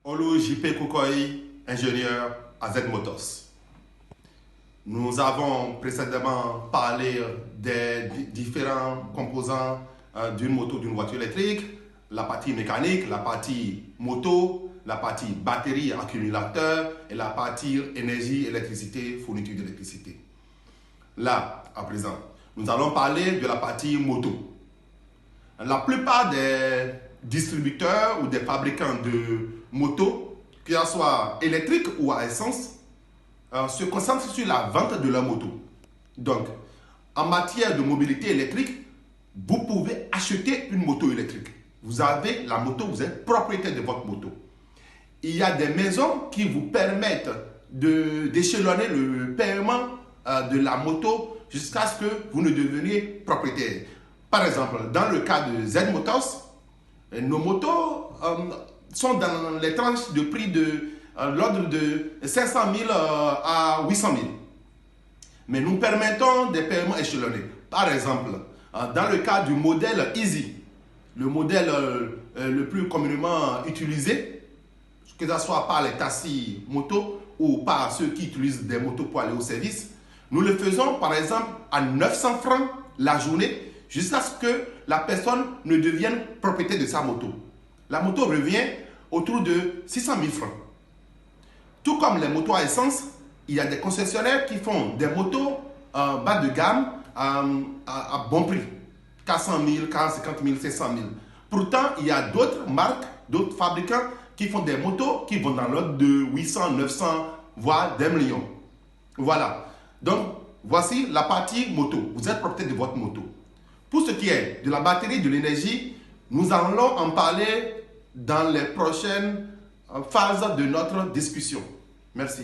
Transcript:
Olu JP Koukoy, ingénieur à Z Motors. Nous avons précédemment parlé des différents composants d'une moto, d'une voiture électrique, la partie mécanique, la partie moto, la partie batterie, accumulateur et la partie énergie, électricité, fourniture d'électricité. Là, à présent, nous allons parler de la partie moto. La plupart des distributeurs ou des fabricants de motos, que ce soit électrique ou à essence, se concentrent sur la vente de leur moto. Donc, en matière de mobilité électrique, vous pouvez acheter une moto électrique. Vous avez la moto, vous êtes propriétaire de votre moto. Il y a des maisons qui vous permettent d'échelonner le paiement de la moto jusqu'à ce que vous ne deveniez propriétaire. Par exemple, dans le cas de Z Motors, nos motos sont dans les tranches de prix de l'ordre de 500 000 à 800 000. Mais nous permettons des paiements échelonnés. Par exemple, dans le cas du modèle Easy, le modèle le plus communément utilisé, que ce soit par les taxis motos ou par ceux qui utilisent des motos pour aller au service, nous le faisons par exemple à 900 francs la journée jusqu'à ce que la personne ne devienne propriétaire de sa moto. La moto revient autour de 600 000 francs. Tout comme les motos à essence, il y a des concessionnaires qui font des motos bas de gamme à bon prix. 400 000, 450 000, 500 000. Pourtant, il y a d'autres marques, d'autres fabricants qui font des motos qui vont dans l'ordre de 800, 900, voire des millions. Voilà. Donc, voici la partie moto. Vous êtes propriétaire de votre moto. Pour ce qui est de la batterie, de l'énergie, nous allons en parler dans les prochaines phases de notre discussion. Merci.